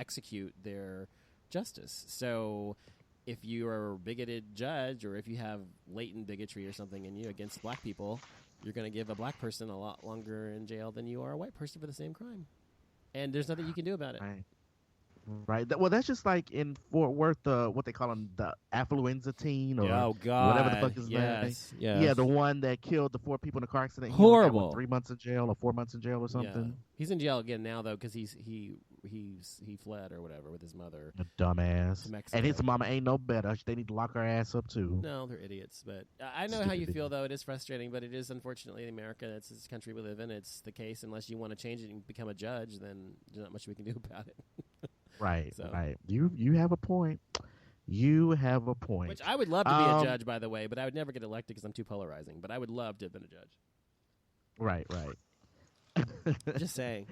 execute their justice. So if you are a bigoted judge, or if you have latent bigotry or something in you against black people, you're going to give a black person a lot longer in jail than you are a white person for the same crime. And there's nothing you can do about it. Right. Well, that's just like in Fort Worth, what they call him, the affluenza teen, or oh God, whatever the fuck his name. Yes. Yeah, the one that killed the 4 people in a car accident. Horrible. He only got, 3 months in jail or 4 months in jail or something. Yeah. He's in jail again now though because he fled or whatever with his mother. A dumbass. And his mama ain't no better. They need to lock her ass up too. No, they're idiots. But I know how you feel though. It is frustrating, but it is unfortunately in America. It's this country we live in. It's the case. Unless you want to change it and become a judge, then there's not much we can do about it. Right. Right. You have a point. You have a point. Which I would love to be a judge, by the way, but I would never get elected because I'm too polarizing. But I would love to have been a judge. Right. Just saying.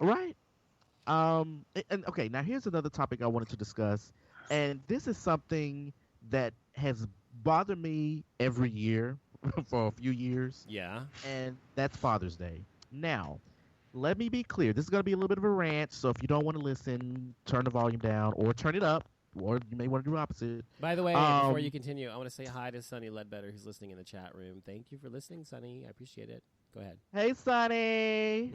Right. And okay, now here's another topic I wanted to discuss, and this is something that has bothered me every year for a few years. Yeah. And that's Father's Day. Now, let me be clear. This is going to be a little bit of a rant, so if you don't want to listen, turn the volume down or turn it up, or you may want to do the opposite. By the way, before you continue, I want to say hi to Sonny Ledbetter, who's listening in the chat room. Thank you for listening, Sonny. I appreciate it. Go ahead. Hey, Sonny.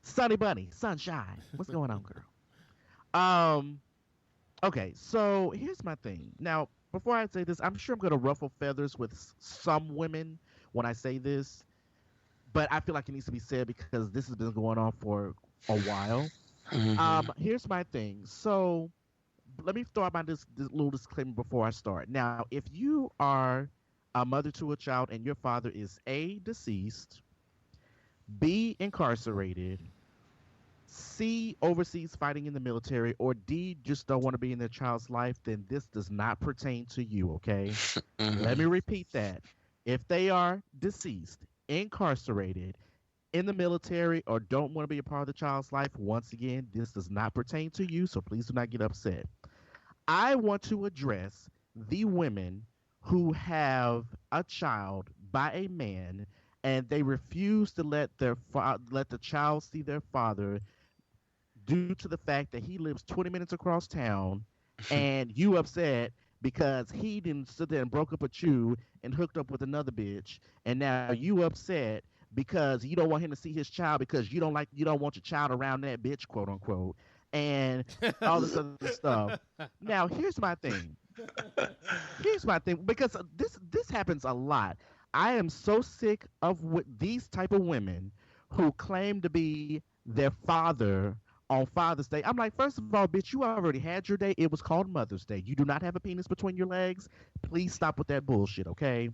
Sonny Bunny. Sunshine. What's going on, girl? Okay, so here's my thing. Now, before I say this, I'm sure I'm going to ruffle feathers with some women when I say this, but I feel like it needs to be said because this has been going on for a while. Here's my thing. So let me throw out this little disclaimer before I start. Now, if you are a mother to a child and your father is A, deceased, B, incarcerated, C, overseas fighting in the military, or D, just don't want to be in their child's life, then this does not pertain to you, okay? Let me repeat that. If they are deceased, incarcerated, in the military, or don't want to be a part of the child's life, once again, this does not pertain to you, so please do not get upset. I want to address the women who have a child by a man and they refuse to let the child see their father due to the fact that he lives 20 minutes across town and you upset because he didn't sit there and broke up with you and hooked up with another bitch, and now you upset because you don't want him to see his child because you don't want your child around that bitch, quote unquote, and all this other stuff. Now here's my thing because this happens a lot. I am so sick of these type of women who claim to be their father on Father's Day. I'm like, first of all, bitch, you already had your day. It was called Mother's Day. You do not have a penis between your legs. Please stop with that bullshit, okay?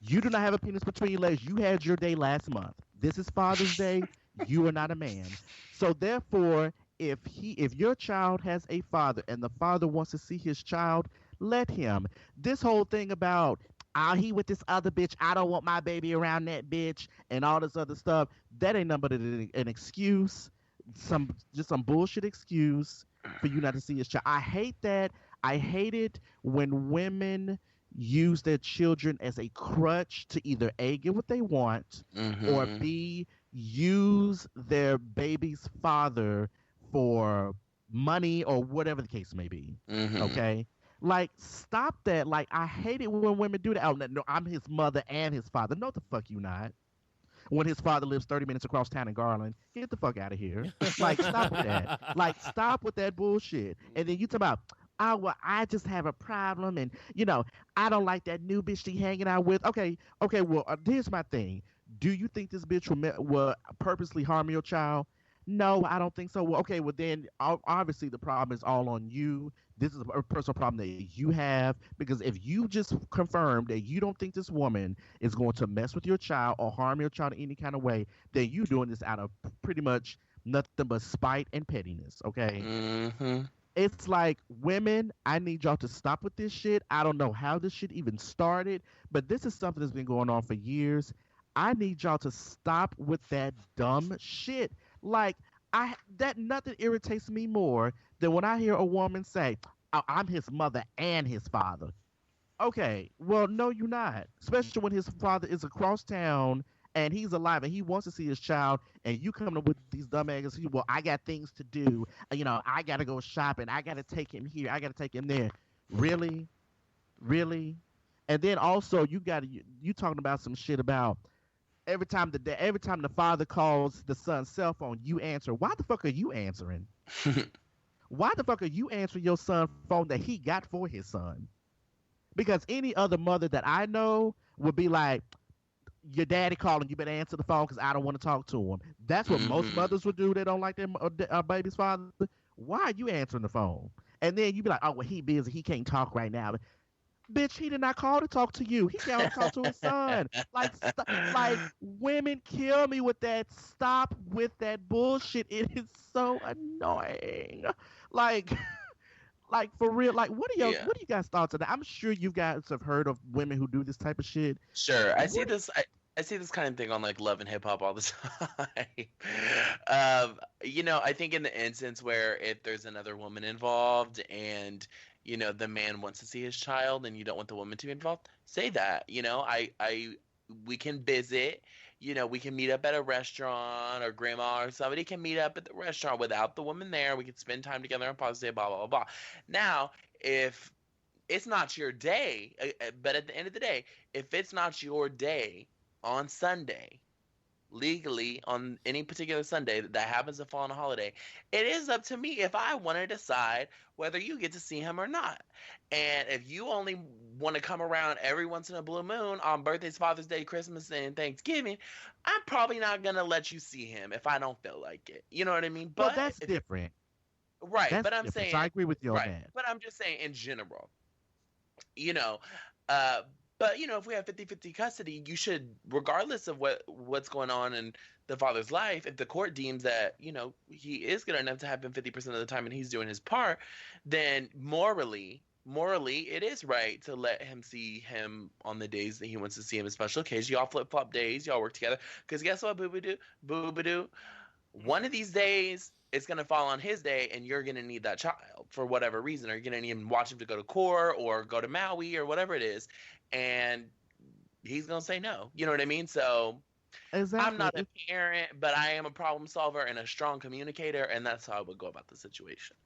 You do not have a penis between your legs. You had your day last month. This is Father's Day. You are not a man. So therefore, if your child has a father and the father wants to see his child, let him. This whole thing about he with this other bitch, I don't want my baby around that bitch, and all this other stuff, that ain't nothing but an excuse. Just some bullshit excuse for you not to see his child. I hate that. I hate it when women use their children as a crutch to either A, get what they want, or B, use their baby's father for money or whatever the case may be. Okay? Like, stop that. Like, I hate it when women do that. Oh, no, I'm his mother and his father. No, the fuck you not. When his father lives 30 minutes across town in Garland, get the fuck out of here. Like, stop with that. Like, stop with that bullshit. And then you talk about, well, I just have a problem, and, I don't like that new bitch she hanging out with. Okay, well, here's my thing. Do you think this bitch will purposely harm your child? No, I don't think so. Well, okay, well then obviously the problem is all on you. This is a personal problem that you have, because if you just confirmed that you don't think this woman is going to mess with your child or harm your child in any kind of way, then you doing this out of pretty much nothing but spite and pettiness, okay? It's like, women, I need y'all to stop with this shit. I don't know how this shit even started, but this is something that's been going on for years. I need y'all to stop with that dumb shit. Like, that nothing irritates me more than when I hear a woman say, I'm his mother and his father. Okay, well, no, you're not. Especially when his father is across town and he's alive and he wants to see his child, and you come up with these dumb eggs. Well, I got things to do. I got to go shopping. I got to take him here. I got to take him there. Really, really. And then also you talking about some shit about every time the father calls the son's cell phone, you answer. Why the fuck are you answering? Why the fuck are you answering your son's phone that he got for his son? Because any other mother that I know would be like, your daddy calling, you better answer the phone because I don't want to talk to him. That's what most mothers would do. They don't like their baby's father. Why are you answering the phone? And then you be like, oh, well, he busy. He can't talk right now. Bitch, he did not call to talk to you. He called to talk to his son. Like women kill me with that. Stop with that bullshit. It is so annoying. Like, like for real. Like, what are you guys' thoughts on that? I'm sure you guys have heard of women who do this type of shit. Sure, I see this. I see this kind of thing on like Love and Hip Hop all the time. I think in the instance where if there's another woman involved and the man wants to see his child and you don't want the woman to be involved, say that. We can visit. We can meet up at a restaurant, or grandma or somebody can meet up at the restaurant without the woman there. We can spend time together on Father's Day, blah, blah, blah, blah. Now, if it's not your day, but at the end of the day, if it's not your day on Sunday, legally on any particular Sunday that happens to fall on a holiday, it is up to me if I want to decide whether you get to see him or not. And if you only want to come around every once in a blue moon on birthdays, Father's Day, Christmas, and Thanksgiving, I'm probably not going to let you see him if I don't feel like it. You know what I mean? But that's different. Right. That's but I'm different. saying, so I agree with you on right, that. But I'm just saying in general, but if we have 50-50 custody, you should, regardless of what's going on in the father's life, if the court deems that, he is good enough to have him 50% of the time and he's doing his part, then morally, it is right to let him see him on the days that he wants to see him in special occasions. Y'all flip-flop days, y'all work together. Because guess what, boo-ba-doo? One of these days, it's going to fall on his day, and you're going to need that child for whatever reason. Or you're going to need him to watch him to go to court or go to Maui or whatever it is. And he's going to say no. You know what I mean? So exactly. I'm not a parent, but I am a problem solver and a strong communicator, and that's how I would go about the situation.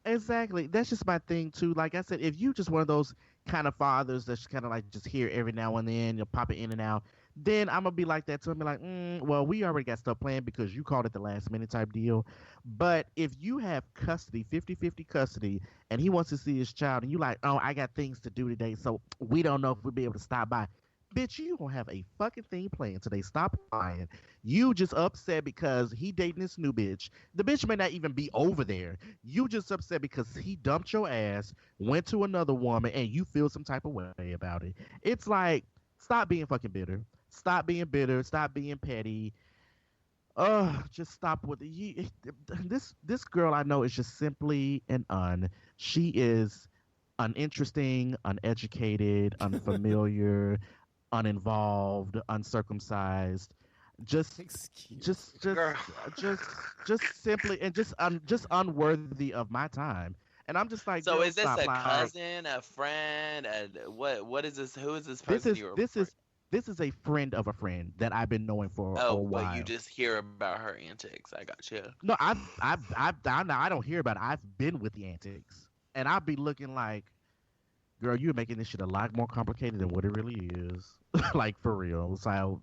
Exactly. That's just my thing, too. Like I said, if you just one of those kind of fathers that's kind of like just here every now and then, you'll pop it in and out, then I'm going to be like that too. I'm be like, well, we already got stuff planned because you called it the last minute type deal. But if you have custody, 50-50 custody, and he wants to see his child, and you like, oh, I got things to do today, so we don't know if we'll be able to stop by. Bitch, you don't have a fucking thing planned today. Stop lying. You just upset because he dating this new bitch. The bitch may not even be over there. You just upset because he dumped your ass, went to another woman, and you feel some type of way about it. It's like, stop being fucking bitter. Stop being bitter. Stop being petty. Just stop with it. This girl I know is just simply an She is uninteresting, uneducated, unfamiliar, uninvolved, uncircumcised. Just simply and just unworthy of my time. And I'm just like, so is this a cousin, a friend, what is this? Who is this person? This is a friend of a friend that I've been knowing for a while. But you just hear about her antics. I got you. No, I don't hear about it. I've been with the antics, and I'll be looking like, girl, you're making this shit a lot more complicated than what it really is. Like, for real. So,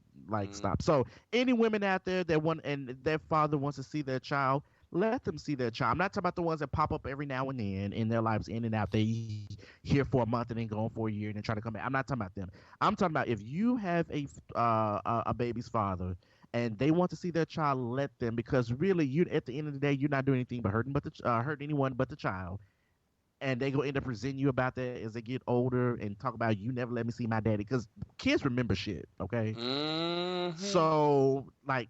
stop. So, any women out there that want and their father wants to see their child, let them see their child. I'm not talking about the ones that pop up every now and then in their lives, in and out. They here for a month and then gone for a year and then try to come back. I'm not talking about them. I'm talking about if you have a baby's father and they want to see their child, let them, because really, you at the end of the day, you're not doing anything but hurt anyone but the child. And they gonna end up presenting you about that as they get older and talk about, you never let me see my daddy, because kids remember shit. Okay, so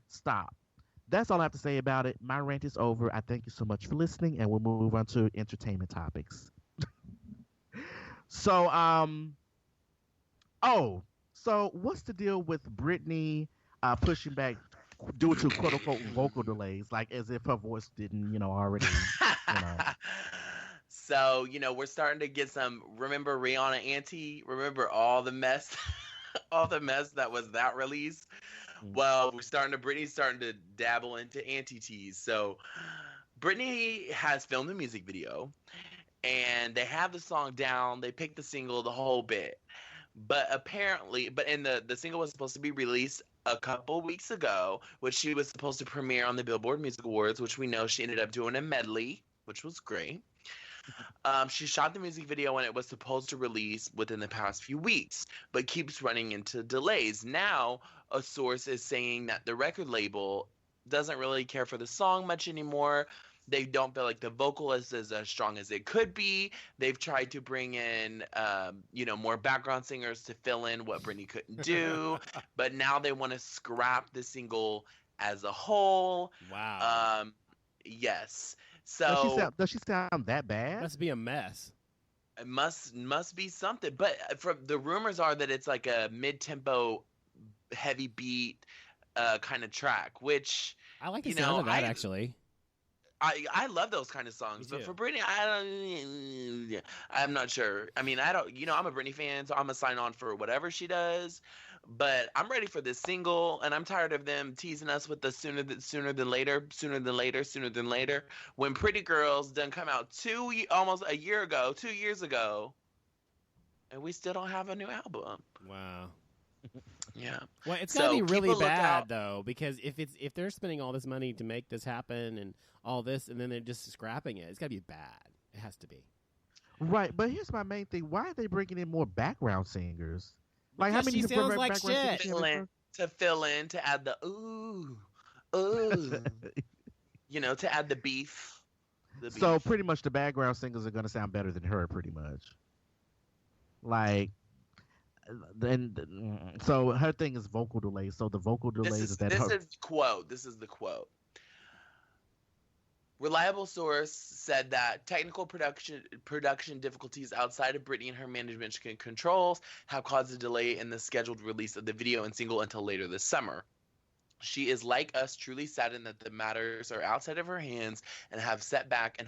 stop. That's all I have to say about it. My rant is over. I thank you so much for listening, and we'll move on to entertainment topics. So what's the deal with Britney pushing back due to quote unquote vocal delays, like as if her voice didn't already So, we're starting to get some, remember Rihanna Auntie? Remember all the mess, all the mess that was that release? Well, Britney's starting to dabble into anti-tease. So Britney has filmed a music video and they have the song down. They picked the single, the whole bit. But apparently, and the single was supposed to be released a couple weeks ago, which she was supposed to premiere on the Billboard Music Awards, which we know she ended up doing a medley, which was great. She shot the music video and it was supposed to release within the past few weeks, but keeps running into delays. Now, a source is saying that the record label doesn't really care for the song much anymore. They don't feel like the vocalist is as strong as it could be. They've tried to bring in, more background singers to fill in what Britney couldn't do. But now they want to scrap the single as a whole. Wow. Yes. So does she sound that bad? Must be a mess. it must be something. But from the rumors are that it's like a mid-tempo, heavy beat kind of track, which I like the sound of that actually. I love those kind of songs, but for Britney, I'm not sure. I mean, I don't, I'm a Britney fan, so I'm gonna sign on for whatever she does. But I'm ready for this single, and I'm tired of them teasing us with the sooner than later. When Pretty Girls done come out almost a year ago, 2 years ago, and we still don't have a new album. Wow. Yeah. Well, it's gotta be really bad though, because if they're spending all this money to make this happen and all this, and then they're just scrapping it, it's gotta be bad. It has to be. Right, but here's my main thing: why are they bringing in more background singers? Like, because how many she sounds like shit. To fill in, to add the ooh, to add the beef. So pretty much the background singers are gonna sound better than her, pretty much. Like. So her thing is vocal delays. So the vocal delays This is the quote. Reliable source said that technical production difficulties outside of Britney and her management controls have caused a delay in the scheduled release of the video and single until later this summer. She is, like us, truly saddened that the matters are outside of her hands and have set back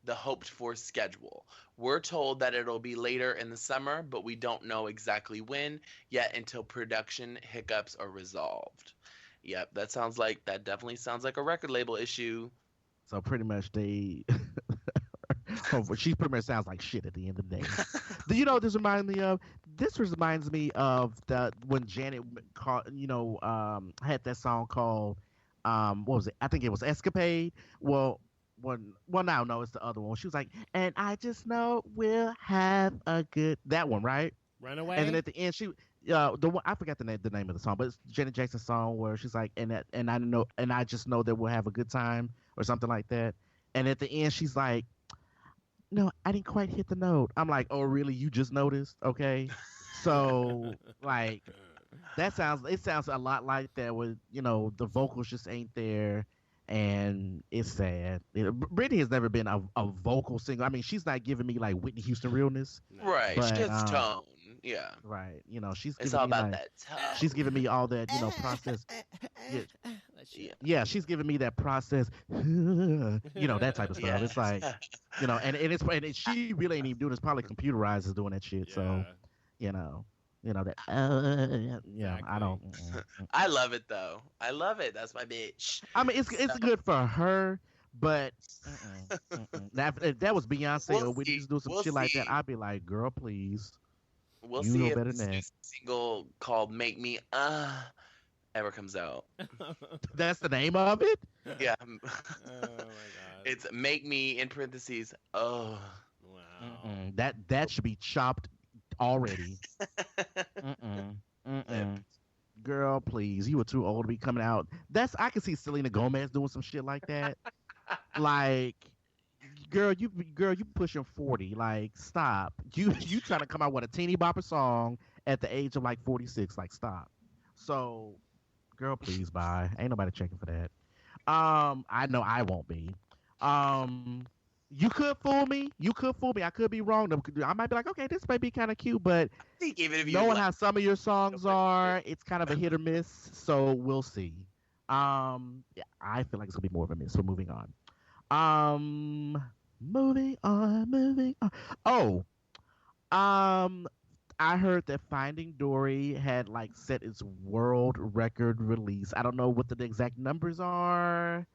the hoped-for schedule. We're told that it'll be later in the summer, but we don't know exactly when yet until production hiccups are resolved. Yep, that definitely sounds like a record label issue. So pretty much she pretty much sounds like shit at the end of the day. Do you know what this reminds me of? This reminds me of when Janet had that song called what was it? I think it was Escapade. No, it's the other one. She was like, and I just know we'll have a good, that one, right? Runaway. And then at the end, the one, I forgot the name of the song, but it's Janet Jackson's song where she's like, and I just know that we'll have a good time or something like that. And at the end, she's like, no, I didn't quite hit the note. I'm like, oh, really? You just noticed? Okay. So like, it sounds a lot like that with, the vocals just ain't there. And it's sad. Britney has never been a vocal singer. I mean, she's not giving me like Whitney Houston realness. Right. But, she has tone. Yeah. Right. She's it's giving all me about that tone. She's giving me all that, process. Yeah, she's giving me that process. That type of stuff. Yeah. It's like, and she really ain't even doing it. It's probably computerized is doing that shit. Yeah. So, that. Exactly. I don't. I love it though. I love it. That's my bitch. I mean, it's good for her, but if that was Beyonce or Whitney do some shit like that, I'd be like, girl, please. We'll see if this single called "Make Me" ever comes out. That's the name of it? Yeah. Oh my god. It's "Make Me" in parentheses. Oh. Wow. That should be chopped already. Girl, please. You were too old to be coming out. I can see Selena Gomez doing some shit like that. Like, girl, you pushing 40. Like, stop. You trying to come out with a teeny bopper song at the age of like 46. Like, stop. So, girl, please, bye. Ain't nobody checking for that. I know I won't be. You could fool me. I could be wrong. I might be like, okay, this might be kind of cute, but knowing how some of your songs are, it's kind of a hit or miss. So we'll see. Yeah, I feel like it's gonna be more of a miss. So moving on. Moving on. Oh, I heard that Finding Dory had like set its world record release. I don't know what the exact numbers are,